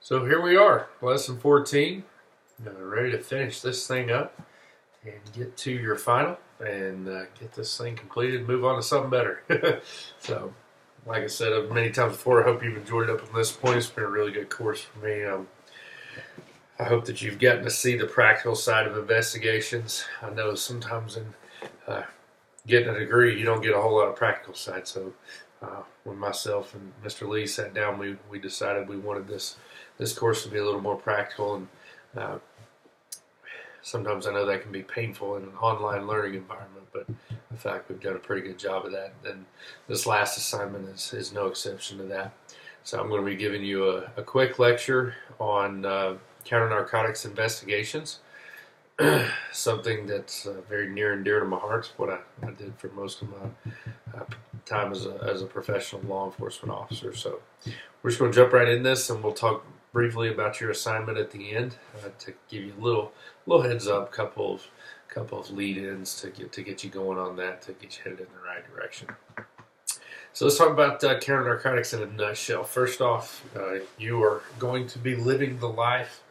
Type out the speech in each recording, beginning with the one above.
So here we are, lesson 14. Ready to finish this thing up and get to your final and get this thing completed and move on to something better. So, like I said many times before, I hope you've enjoyed it up to this point. It's been a really good course for me. I hope that you've gotten to see the practical side of investigations. I know sometimes in getting a degree, you don't get a whole lot of practical side. So when myself and Mr. Lee sat down, we decided we wanted this course to be a little more practical. And sometimes I know that can be painful in an online learning environment, but in fact, we've done a pretty good job of that. And this last assignment is no exception to that. So I'm going to be giving you a quick lecture on counter-narcotics investigations. Something that's very near and dear to my heart. It's what I did for most of my time as a professional law enforcement officer. So we're just going to jump right in this, and we'll talk briefly about your assignment at the end to give you a little heads up, couple of lead-ins to get you going on that, to get you headed in the right direction. So let's talk about counter-narcotics in a nutshell. First off, you are going to be living the life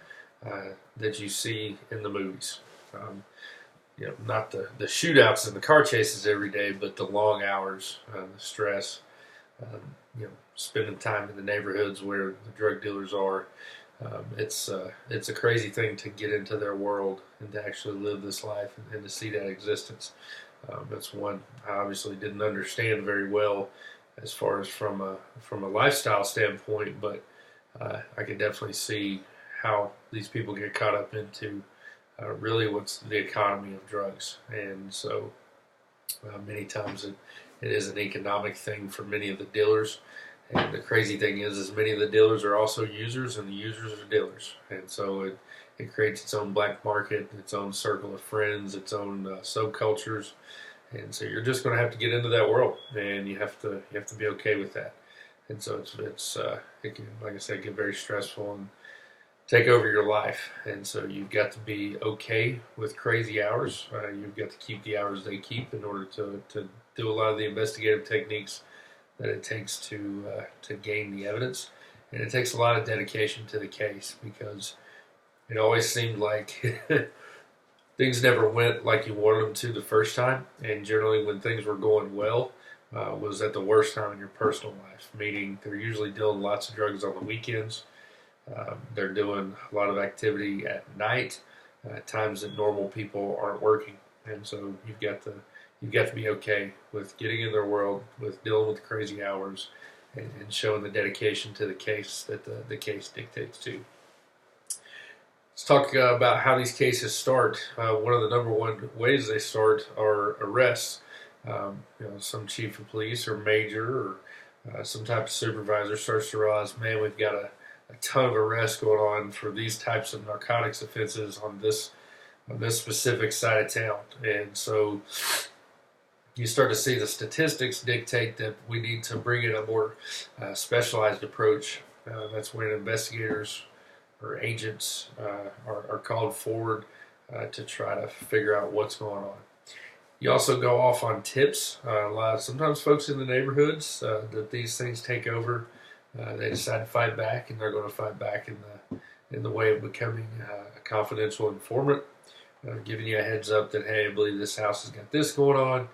that you see in the movies. Not the shootouts and the car chases every day, but the long hours, the stress, spending time in the neighborhoods where the drug dealers are. It's a crazy thing to get into their world and to actually live this life and to see that existence. That's one I obviously didn't understand very well as far as from a lifestyle standpoint, but I can definitely see how these people get caught up into really what's the economy of drugs. And so many times it is an economic thing for many of the dealers. And the crazy thing is many of the dealers are also users, and the users are dealers. And so it creates its own black market, its own circle of friends, its own subcultures. And so you're just going to have to get into that world, and you have to be okay with that. And so it can, like I said, get very stressful and take over your life. And so you've got to be okay with crazy hours. You've got to keep the hours they keep in order to do a lot of the investigative techniques that it takes to gain the evidence. And it takes a lot of dedication to the case, because it always seemed like things never went like you wanted them to the first time. And generally when things were going well, was at the worst time in your personal life, meaning they're usually dealing lots of drugs on the weekends. They're doing a lot of activity at night, times that normal people aren't working. And so you've got to be okay with getting in their world, with dealing with the crazy hours, and showing the dedication to the case that the case dictates to. Let's talk about how these cases start. One of the number one ways they start are arrests. Some chief of police or major or some type of supervisor starts to realize, man, we've got a ton of arrests going on for these types of narcotics offenses on this specific side of town. And so you start to see the statistics dictate that we need to bring in a more specialized approach. That's when investigators or agents are called forward to try to figure out what's going on. You also go off on tips. Sometimes folks in the neighborhoods that these things take over, they decide to fight back, and they're going to fight back in the way of becoming a confidential informant, giving you a heads up that, hey, I believe this house has got this going on.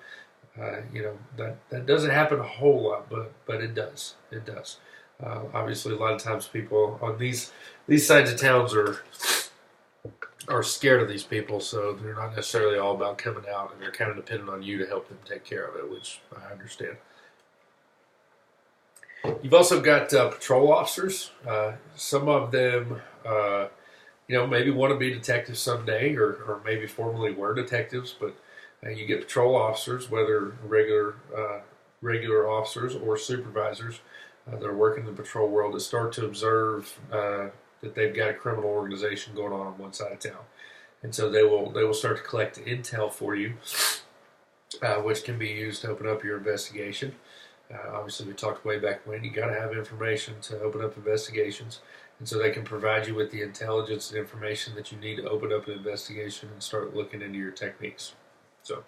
That doesn't happen a whole lot, but it does. It does. Obviously, a lot of times people on these sides of towns are scared of these people, so they're not necessarily all about coming out, and they're kind of dependent on you to help them take care of it, which I understand. You've also got patrol officers. Some of them, maybe want to be detectives someday, or maybe formerly were detectives, but you get patrol officers, whether regular officers or supervisors that are working in the patrol world, that start to observe that they've got a criminal organization going on one side of town. And so they will start to collect intel for you, which can be used to open up your investigation. Obviously, we talked way back when, you got to have information to open up investigations. And so they can provide you with the intelligence and information that you need to open up an investigation and start looking into your techniques. So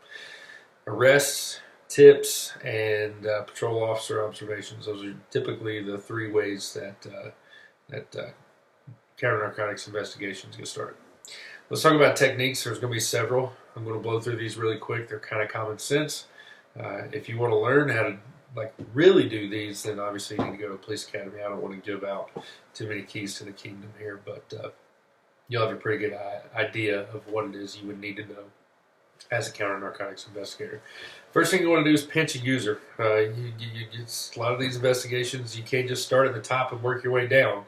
arrests, tips, and patrol officer observations, those are typically the three ways that counter narcotics investigations get started. Let's talk about techniques. There's going to be several. I'm going to blow through these really quick. They're kind of common sense. If you want to learn how to really do these, then obviously you need to go to Police Academy. I don't want to give out too many keys to the kingdom here, but you'll have a pretty good idea of what it is you would need to know as a counter narcotics investigator. First thing you want to do is pinch a user. A lot of these investigations, you can't just start at the top and work your way down.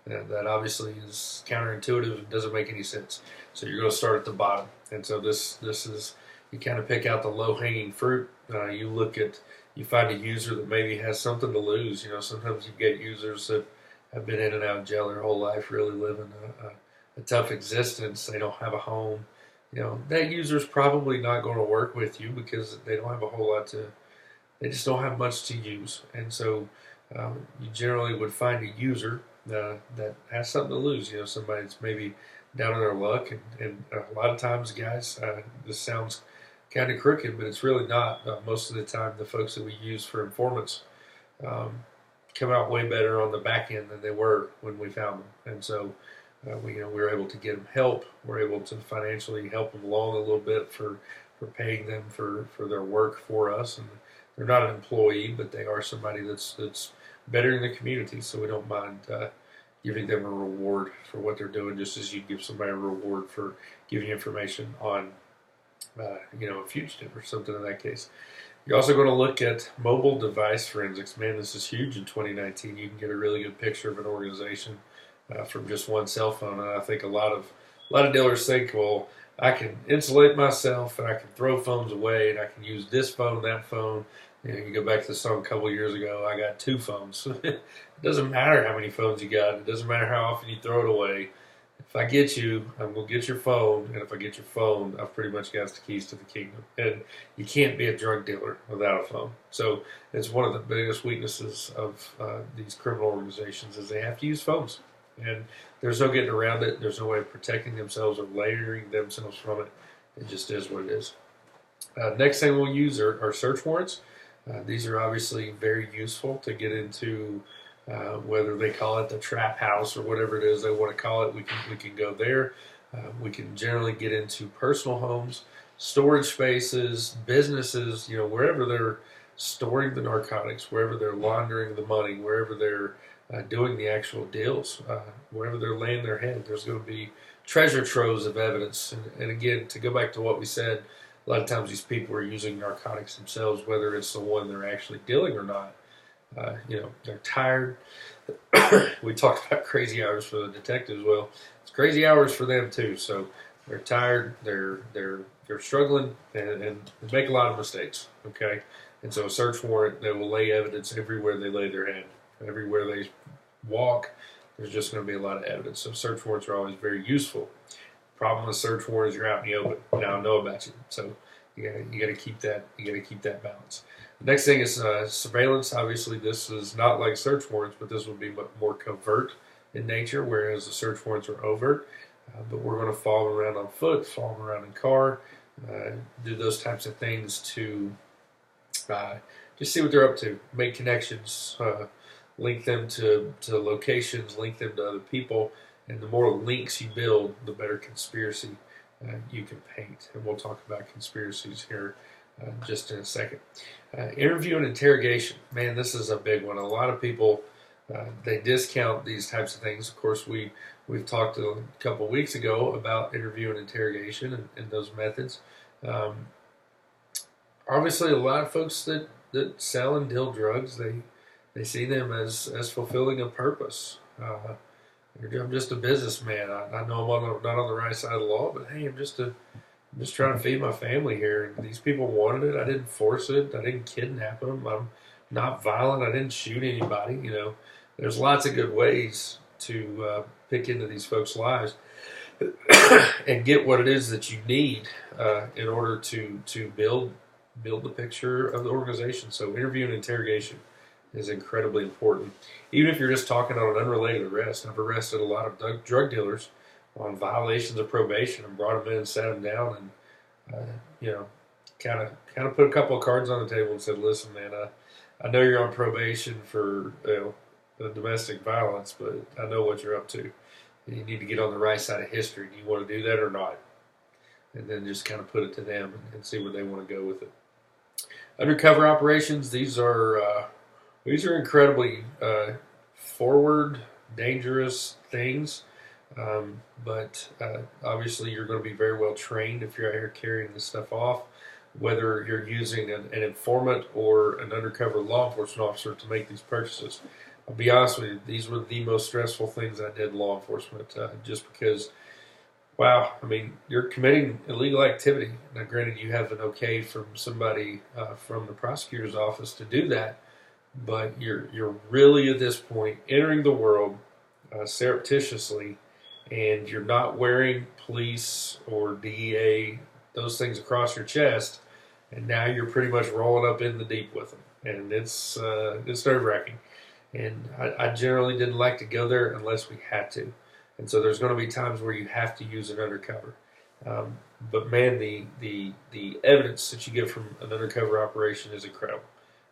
That obviously is counterintuitive and doesn't make any sense. So you're going to start at the bottom. And so this is, you kind of pick out the low-hanging fruit. You find a user that maybe has something to lose. Sometimes you get users that have been in and out of jail their whole life, really living a tough existence. They don't have a home. That user's probably not going to work with you because they don't have a whole lot they just don't have much to use. And so you generally would find a user that has something to lose. Somebody that's maybe down on their luck. And a lot of times, guys, this sounds kind of crooked, but it's really not. Most of the time, the folks that we use for informants come out way better on the back end than they were when we found them. And so we were able to get them help. We're able to financially help them along a little bit for paying them for their work for us. And they're not an employee, but they are somebody that's better in the community. So we don't mind giving them a reward for what they're doing, just as you give somebody a reward for giving information on a fugitive or something in that case. You're also going to look at mobile device forensics. Man, this is huge in 2019. You can get a really good picture of an organization from just one cell phone. And I think a lot of dealers think, well, I can insulate myself and I can throw phones away and I can use this phone, that phone. You go back to the song a couple of years ago, I got 2 phones. It doesn't matter how many phones you got. It doesn't matter how often you throw it away. If I get you, I'm going to get your phone. And if I get your phone, I've pretty much got the keys to the kingdom. And you can't be a drug dealer without a phone. So it's one of the biggest weaknesses of these criminal organizations is they have to use phones. And there's no getting around it. There's no way of protecting themselves or layering themselves from it. It just is what it is. Next thing we'll use are search warrants. These are obviously very useful to get into, whether they call it the trap house or whatever it is they want to call it. We can go there. We can generally get into personal homes, storage spaces, businesses, wherever they're storing the narcotics, wherever they're laundering the money, wherever they're doing the actual deals, wherever they're laying their head. There's going to be treasure troves of evidence. And again, to go back to what we said, a lot of times these people are using narcotics themselves, whether it's the one they're actually dealing or not. They're tired. We talked about crazy hours for the detectives. Well, it's crazy hours for them too. So they're tired. They're struggling and make a lot of mistakes. Okay, and so a search warrant, they will lay evidence everywhere they lay their head, everywhere they walk. There's just going to be a lot of evidence. So search warrants are always very useful. Problem with search warrants, you're out in the open. Now I know about you, so you got to keep that. You got to keep that balance. The next thing is surveillance. Obviously, this is not like search warrants, but this would be more covert in nature, whereas the search warrants are overt. But we're going to follow them around on foot, follow them around in car, do those types of things to just see what they're up to, make connections, link them to locations, link them to other people. And the more links you build, the better conspiracy you can paint. And we'll talk about conspiracies here just in a second. Interview and interrogation. Man, this is a big one. A lot of people, they discount these types of things. Of course, we've talked a couple weeks ago about interview and interrogation and those methods. Obviously, a lot of folks that sell and deal drugs, they see them as fulfilling a purpose. I'm just a businessman. I know I'm not on the right side of the law, but hey, I'm just trying to feed my family here. And these people wanted it. I didn't force it. I didn't kidnap them. I'm not violent. I didn't shoot anybody. There's lots of good ways to pick into these folks' lives and get what it is that you need in order to build the picture of the organization. So interview and interrogation is incredibly important. Even if you're just talking on an unrelated arrest. I've arrested a lot of drug dealers on violations of probation and brought them in and sat them down and, kind of put a couple of cards on the table and said, listen, man, I know you're on probation for domestic violence, but I know what you're up to. You need to get on the right side of history. Do you want to do that or not? And then just kind of put it to them and see where they want to go with it. Undercover operations. These are incredibly forward, dangerous things. But obviously, you're going to be very well trained if you're out here carrying this stuff off. Whether you're using an informant or an undercover law enforcement officer to make these purchases. I'll be honest with you, these were the most stressful things I did in law enforcement, just because, wow, I mean, you're committing illegal activity. Now, granted, you have an okay from somebody from the prosecutor's office to do that, but you're really at this point entering the world surreptitiously, and you're not wearing police or DEA, those things across your chest, and now you're pretty much rolling up in the deep with them, and it's nerve-wracking. And I generally didn't like to go there unless we had to. And so there's going to be times where you have to use an undercover. But man, the evidence that you get from an undercover operation is incredible.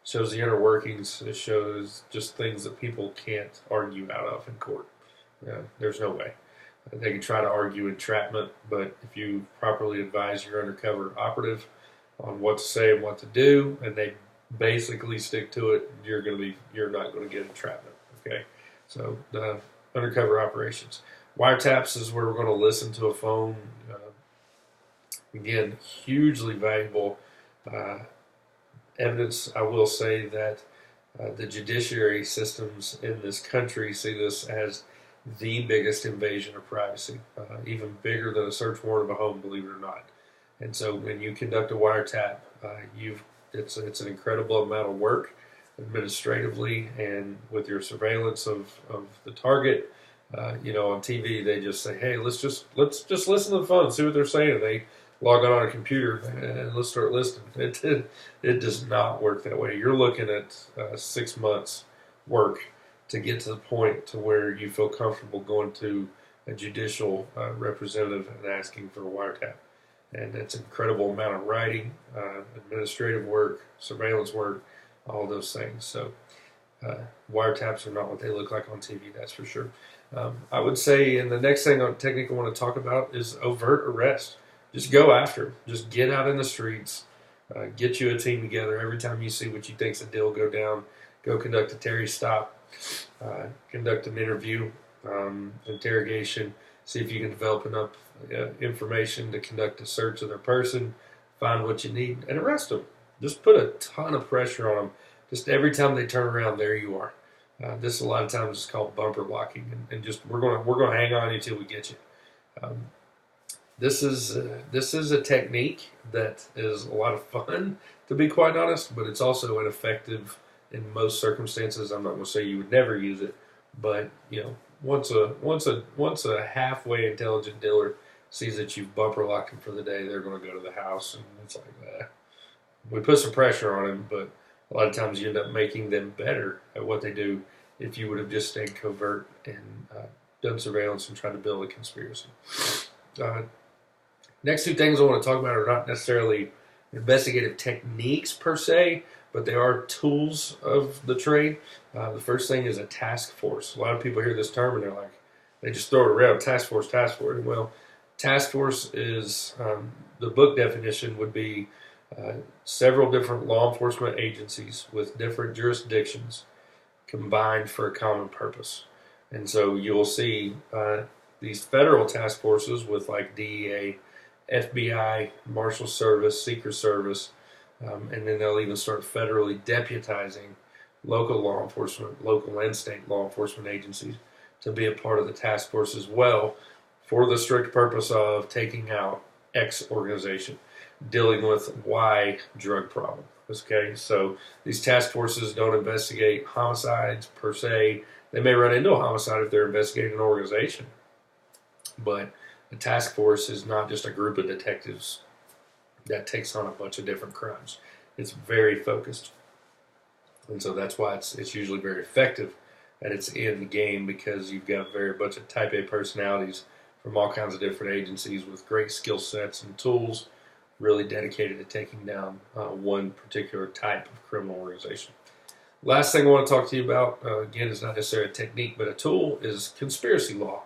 It shows the inner workings. It shows just things that people can't argue out of in court. There's no way. They can try to argue entrapment, but if you properly advise your undercover operative on what to say and what to do, and they basically stick to it, you're not going to get entrapment. Okay, so the undercover operations, wiretaps is where we're going to listen to a phone. Again, hugely valuable evidence. I will say that the judiciary systems in this country see this as the biggest invasion of privacy, even bigger than a search warrant of a home, believe it or not. And so when you conduct a wiretap, it's an incredible amount of work administratively and with your surveillance of the target. On TV they just say, hey, let's just listen to the phone, see what they're saying. They log on a computer and let's start listening. It does not work that way. You're looking at 6 months work to get to the point to where you feel comfortable going to a judicial representative and asking for a wiretap. And it's an incredible amount of writing, administrative work, surveillance work, all those things. So wiretaps are not what they look like on TV, that's for sure. I would say, and the next thing on technique I want to talk about is overt arrest. Just go after them. Just get out in the streets. Get you a team together. Every time you see what you think's a deal go down, go conduct a Terry stop, conduct an interview, interrogation, see if you can develop enough information to conduct a search of their person, find what you need, and arrest them. Just put a ton of pressure on them. Just every time they turn around, there you are. This a lot of times is called bumper blocking, and just we're gonna hang on you till we get you. This is a technique that is a lot of fun, to be quite honest, but it's also ineffective in most circumstances. I'm not going to say you would never use it, but once a halfway intelligent dealer sees that you've bumper locked them for the day, they're going to go to the house, and it's like we put some pressure on them, but a lot of times you end up making them better at what they do if you would have just stayed covert and done surveillance and tried to build a conspiracy. Next two things I want to talk about are not necessarily investigative techniques per se, but they are tools of the trade. The first thing is a task force. A lot of people hear this term and they're like, they just throw it around, task force, task force. Well, task force is, the book definition would be several different law enforcement agencies with different jurisdictions combined for a common purpose. And so you'll see these federal task forces with like DEA, FBI, Marshal Service, Secret Service, and then they'll even start federally deputizing local law enforcement, local and state law enforcement agencies to be a part of the task force as well, for the strict purpose of taking out X organization, dealing with Y drug problem. Okay, so these task forces don't investigate homicides per se. They may run into a homicide if they're investigating an organization, but the task force is not just a group of detectives that takes on a bunch of different crimes. It's very focused, and so that's why it's usually very effective at its end game, because you've got a bunch of type A personalities from all kinds of different agencies with great skill sets and tools, really dedicated to taking down one particular type of criminal organization. Last thing I want to talk to you about, again, is not necessarily a technique, but a tool, is conspiracy law.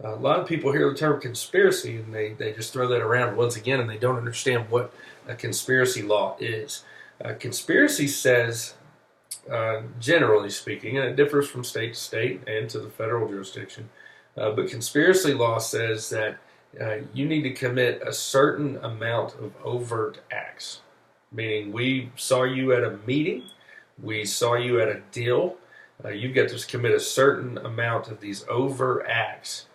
A lot of people hear the term conspiracy and they just throw that around once again, and they don't understand what a conspiracy law is. Conspiracy says, generally speaking, and it differs from state to state and to the federal jurisdiction, but conspiracy law says that you need to commit a certain amount of overt acts, meaning we saw you at a meeting, we saw you at a deal, you've got to commit a certain amount of these overt acts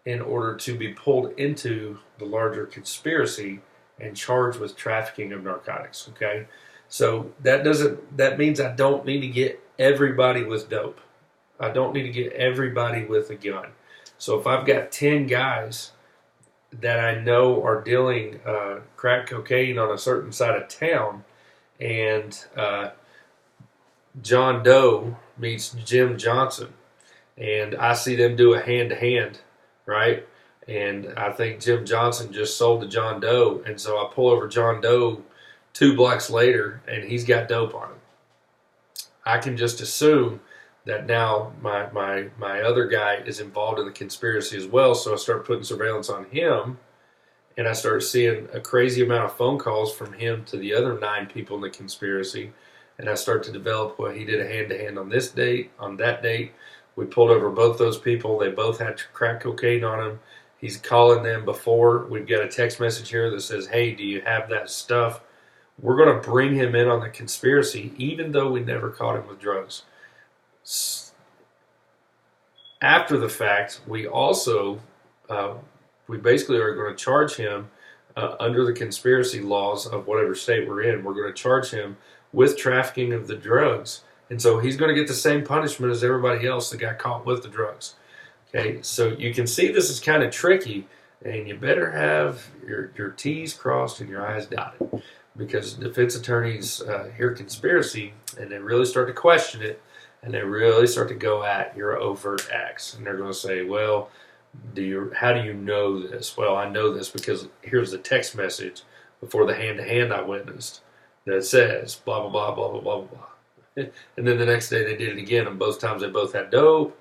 in order to be pulled into the larger conspiracy and charged with trafficking of narcotics. Okay, so that means I don't need to get everybody with dope. I don't need to get everybody with a gun. So if I've got 10 guys that I know are dealing crack cocaine on a certain side of town, and John Doe meets Jim Johnson, and I see them do a hand-to-hand, right? And I think Jim Johnson just sold to John Doe, and so I pull over John Doe 2 blocks later, and he's got dope on him. I can just assume that now my other guy is involved in the conspiracy as well, so I start putting surveillance on him, and I start seeing a crazy amount of phone calls from him to the other 9 people in the conspiracy, and I start to develop, well, he did a hand-to-hand on this date, on that date. We pulled over both those people. They both had crack cocaine on them. He's calling them before. We've got a text message here that says, hey, do you have that stuff? We're going to bring him in on the conspiracy, even though we never caught him with drugs. After the fact, we also, we basically are going to charge him under the conspiracy laws of whatever state we're in. We're going to charge him with trafficking of the drugs. And so he's going to get the same punishment as everybody else that got caught with the drugs. Okay, so you can see this is kind of tricky, and you better have your T's crossed and your I's dotted, because defense attorneys hear conspiracy and they really start to question it, and they really start to go at your overt acts, and they're going to say, well, how do you know this? Well, I know this because here's the text message before the hand-to-hand I witnessed that says blah, blah, blah, blah, blah, blah, blah. And then the next day they did it again, and both times they both had dope.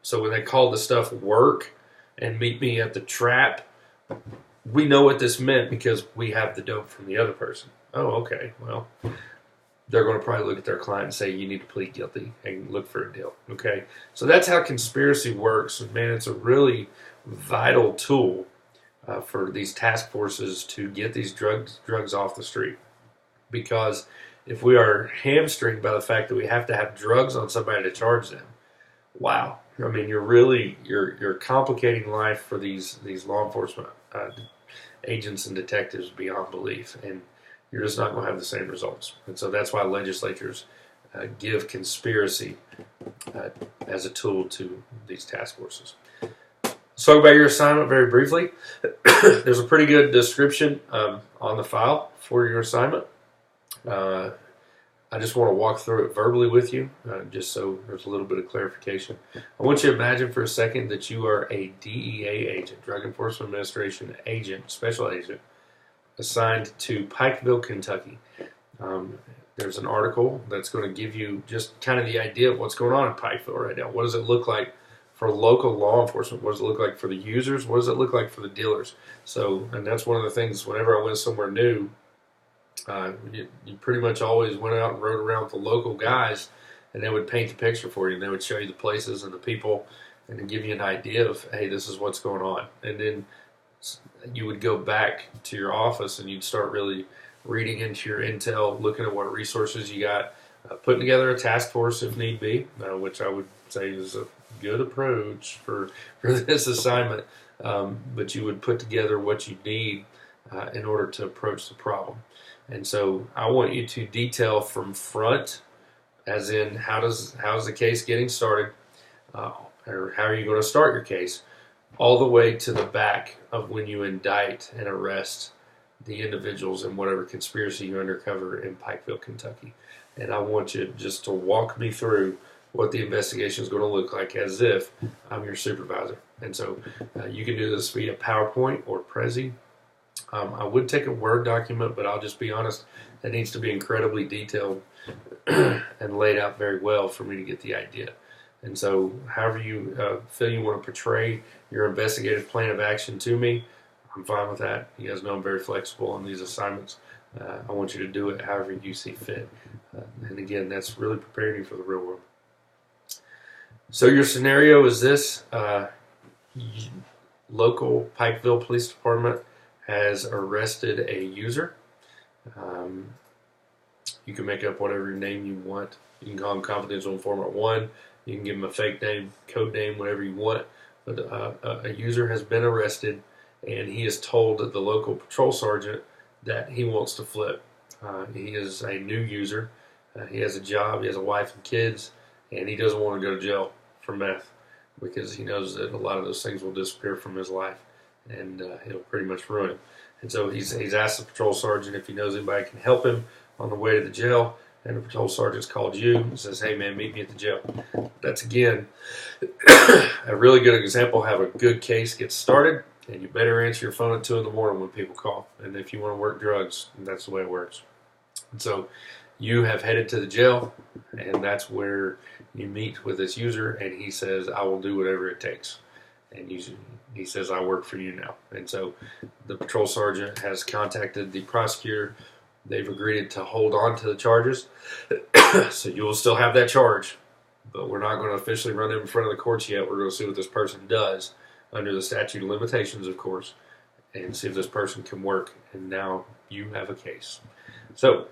So when they called the stuff work and meet me at the trap, we know what this meant because we have the dope from the other person. Oh, okay. Well, they're going to probably look at their client and say, you need to plead guilty and look for a deal. Okay? So that's how conspiracy works. And man, it's a really vital tool for these task forces to get these drugs off the street. Because if we are hamstringed by the fact that we have to have drugs on somebody to charge them, wow. I mean, you're complicating life for these law enforcement agents and detectives beyond belief, and you're just not going to have the same results. And so that's why legislatures give conspiracy as a tool to these task forces. Let's talk about your assignment very briefly. There's a pretty good description on the file for your assignment. I just want to walk through it verbally with you, just so there's a little bit of clarification. I want you to imagine for a second that you are a DEA agent, Drug Enforcement Administration agent, special agent, assigned to Pikeville, Kentucky. There's an article that's going to give you just kind of the idea of what's going on in Pikeville right now. What does it look like for local law enforcement? What does it look like for the users? What does it look like for the dealers? So, and that's one of the things, whenever I went somewhere new, you pretty much always went out and rode around with the local guys, and they would paint the picture for you, and they would show you the places and the people, and then give you an idea of, hey, this is what's going on. And then you would go back to your office, and you'd start really reading into your intel, looking at what resources you got, putting together a task force if need be, which I would say is a good approach for this assignment. But you would put together what you need in order to approach the problem. And so I want you to detail from front, as in how's the case getting started, or how are you going to start your case, all the way to the back of when you indict and arrest the individuals in whatever conspiracy you undercover in Pikeville, Kentucky. And I want you just to walk me through what the investigation is going to look like as if I'm your supervisor. And so you can do this via PowerPoint or Prezi. I would take a Word document, but I'll just be honest, it needs to be incredibly detailed and laid out very well for me to get the idea. And so, however you feel you want to portray your investigative plan of action to me, I'm fine with that. You guys know I'm very flexible on these assignments. I want you to do it however you see fit. And again, that's really preparing you for the real world. So your scenario is this. Local Pikeville Police Department has arrested a user. You can make up whatever name you want. You can call him confidential informant 1. You can give him a fake name, code name, whatever you want. But a user has been arrested, and he has told the local patrol sergeant that he wants to flip. He is a new user. He has a job, he has a wife and kids, and he doesn't want to go to jail for meth because he knows that a lot of those things will disappear from his life, and it'll pretty much ruin him. And so he's asked the patrol sergeant if he knows anybody can help him on the way to the jail, and the patrol sergeant's called you and says, hey man, meet me at the jail. That's, again, a really good example of how a good case gets started, and you better answer your phone at 2 in the morning when people call. And if you want to work drugs, that's the way it works. And so you have headed to the jail, and that's where you meet with this user, and he says, I will do whatever it takes. And he says, I work for you now. And so the patrol sergeant has contacted the prosecutor. They've agreed to hold on to the charges. So you will still have that charge, but we're not going to officially run it in front of the courts yet. We're going to see what this person does under the statute of limitations, of course, and see if this person can work. And now you have a case. So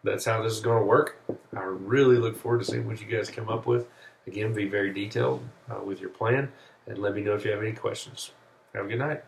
that's how this is going to work. I really look forward to seeing what you guys come up with. Again, be very detailed with your plan, and let me know if you have any questions. Have a good night.